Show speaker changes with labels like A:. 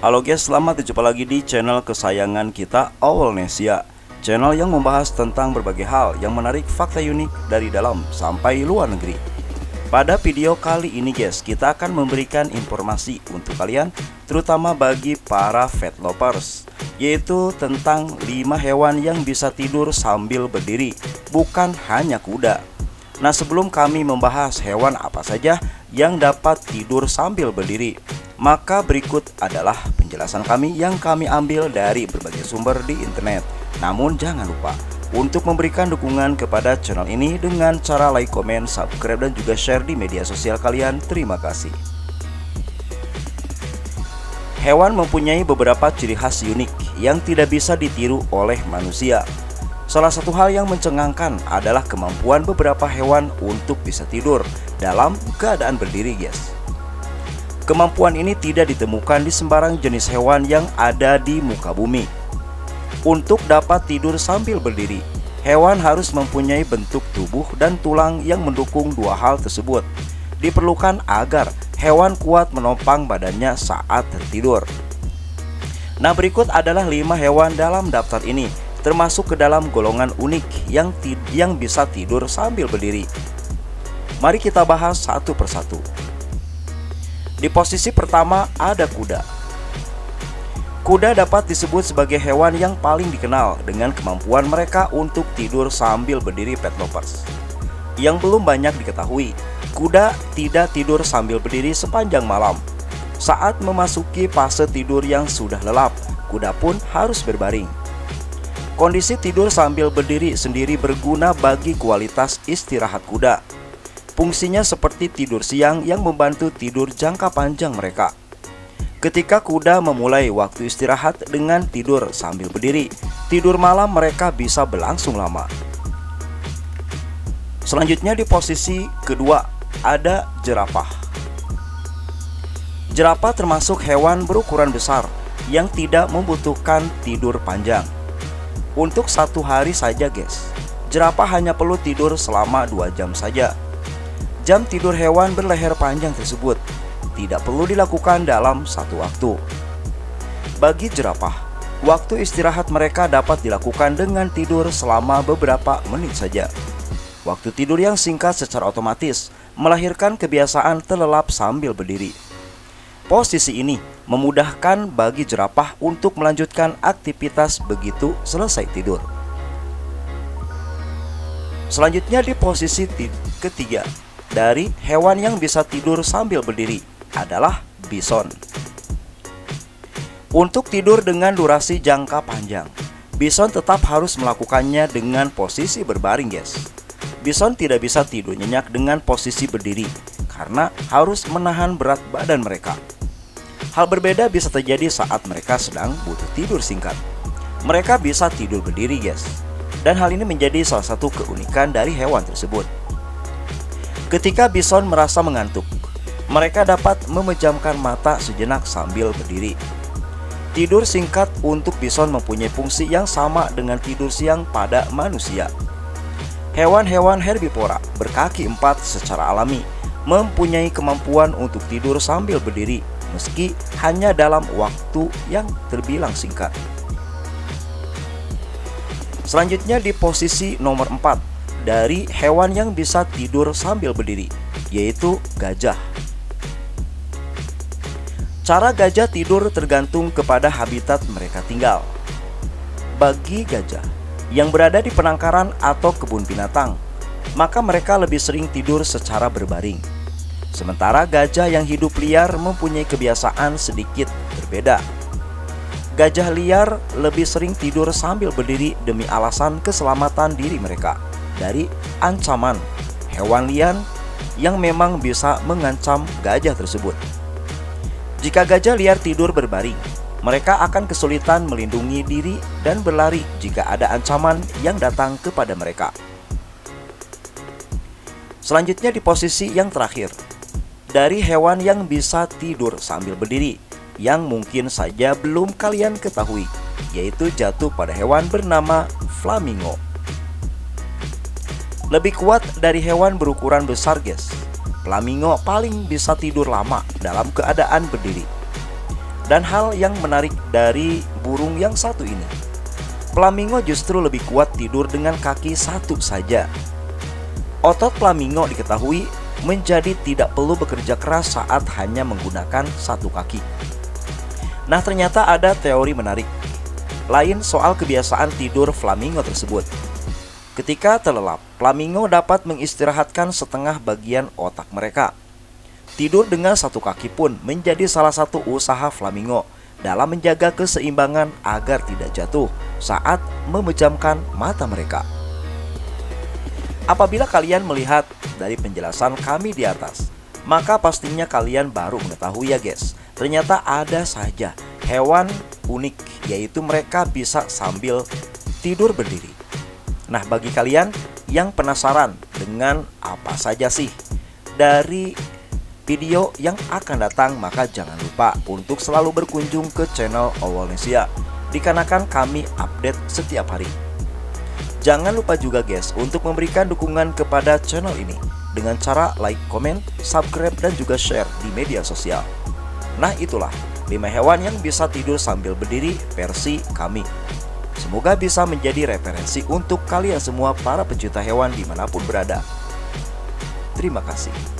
A: Halo guys, selamat berjumpa lagi di channel kesayangan kita, Owlnesia. Channel yang membahas tentang berbagai hal yang menarik, fakta unik dari dalam sampai luar negeri. Pada video kali ini guys, kita akan memberikan informasi untuk kalian, terutama bagi para pet lovers, yaitu tentang 5 hewan yang bisa tidur sambil berdiri, bukan hanya kuda. Nah, sebelum kami membahas hewan apa saja yang dapat tidur sambil berdiri, maka berikut adalah penjelasan kami yang kami ambil dari berbagai sumber di internet. Namun jangan lupa untuk memberikan dukungan kepada channel ini dengan cara like, komen, subscribe, dan juga share di media sosial kalian. Terima kasih. Hewan mempunyai beberapa ciri khas unik yang tidak bisa ditiru oleh manusia. Salah satu hal yang mencengangkan adalah kemampuan beberapa hewan untuk bisa tidur dalam keadaan berdiri guys. Kemampuan ini tidak ditemukan di sembarang jenis hewan yang ada di muka bumi. Untuk dapat tidur sambil berdiri, hewan harus mempunyai bentuk tubuh dan tulang yang mendukung dua hal tersebut. Diperlukan agar hewan kuat menopang badannya saat tertidur. Nah, berikut adalah 5 hewan dalam daftar ini, termasuk ke dalam golongan unik yang bisa tidur sambil berdiri. Mari kita bahas satu persatu. Di posisi pertama ada kuda. Kuda dapat disebut sebagai hewan yang paling dikenal dengan kemampuan mereka untuk tidur sambil berdiri pet lovers. Yang belum banyak diketahui, kuda tidak tidur sambil berdiri sepanjang malam. Saat memasuki fase tidur yang sudah lelap, kuda pun harus berbaring. Kondisi tidur sambil berdiri sendiri berguna bagi kualitas istirahat kuda. Fungsinya seperti tidur siang yang membantu tidur jangka panjang mereka. Ketika kuda memulai waktu istirahat dengan tidur sambil berdiri, tidur malam mereka bisa berlangsung lama. Selanjutnya di posisi kedua ada jerapah. Jerapah termasuk hewan berukuran besar yang tidak membutuhkan tidur panjang. Untuk satu hari saja guys, jerapah hanya perlu tidur selama 2 jam saja. Jam tidur hewan berleher panjang tersebut tidak perlu dilakukan dalam satu waktu. Bagi jerapah, waktu istirahat mereka dapat dilakukan dengan tidur selama beberapa menit saja. Waktu tidur yang singkat secara otomatis melahirkan kebiasaan terlelap sambil berdiri. Posisi ini memudahkan bagi jerapah untuk melanjutkan aktivitas begitu selesai tidur. Selanjutnya di posisi ketiga dari hewan yang bisa tidur sambil berdiri adalah bison. Untuk tidur dengan durasi jangka panjang, bison tetap harus melakukannya dengan posisi berbaring guys. Bison tidak bisa tidur nyenyak dengan posisi berdiri karena harus menahan berat badan mereka. Hal berbeda bisa terjadi saat mereka sedang butuh tidur singkat. Mereka bisa tidur berdiri guys, dan hal ini menjadi salah satu keunikan dari hewan tersebut. Ketika bison merasa mengantuk, mereka dapat memejamkan mata sejenak sambil berdiri. Tidur singkat untuk bison mempunyai fungsi yang sama dengan tidur siang pada manusia. Hewan-hewan herbivora berkaki 4 secara alami mempunyai kemampuan untuk tidur sambil berdiri meski hanya dalam waktu yang terbilang singkat. Selanjutnya di posisi nomor 4 dari hewan yang bisa tidur sambil berdiri, yaitu gajah. Cara gajah tidur tergantung kepada habitat mereka tinggal. Bagi gajah yang berada di penangkaran atau kebun binatang, maka mereka lebih sering tidur secara berbaring. Sementara gajah yang hidup liar mempunyai kebiasaan sedikit berbeda. Gajah liar lebih sering tidur sambil berdiri demi alasan keselamatan diri mereka dari ancaman hewan liar yang memang bisa mengancam gajah tersebut. Jika gajah liar tidur berbaring, mereka akan kesulitan melindungi diri dan berlari jika ada ancaman yang datang kepada mereka. Selanjutnya di posisi yang terakhir, dari hewan yang bisa tidur sambil berdiri, yang mungkin saja belum kalian ketahui, yaitu jatuh pada hewan bernama flamingo. Lebih kuat dari hewan berukuran besar guys, flamingo paling bisa tidur lama dalam keadaan berdiri. Dan hal yang menarik dari burung yang satu ini, flamingo justru lebih kuat tidur dengan kaki satu saja. Otot flamingo diketahui menjadi tidak perlu bekerja keras saat hanya menggunakan satu kaki. Nah, ternyata ada teori menarik lain soal kebiasaan tidur flamingo tersebut. Ketika terlelap, flamingo dapat mengistirahatkan setengah bagian otak mereka. Tidur dengan satu kaki pun menjadi salah satu usaha flamingo dalam menjaga keseimbangan agar tidak jatuh saat memejamkan mata mereka. Apabila kalian melihat dari penjelasan kami di atas, maka pastinya kalian baru mengetahui ya guys, ternyata ada saja hewan unik, yaitu mereka bisa sambil tidur berdiri. Nah, bagi kalian yang penasaran dengan apa saja sih dari video yang akan datang, maka jangan lupa untuk selalu berkunjung ke channel Owlnesia, dikarenakan kami update setiap hari. Jangan lupa juga guys untuk memberikan dukungan kepada channel ini dengan cara like, comment, subscribe, dan juga share di media sosial. Nah, itulah 5 hewan yang bisa tidur sambil berdiri versi kami. Semoga bisa menjadi referensi untuk kalian semua para pecinta hewan dimanapun berada. Terima kasih.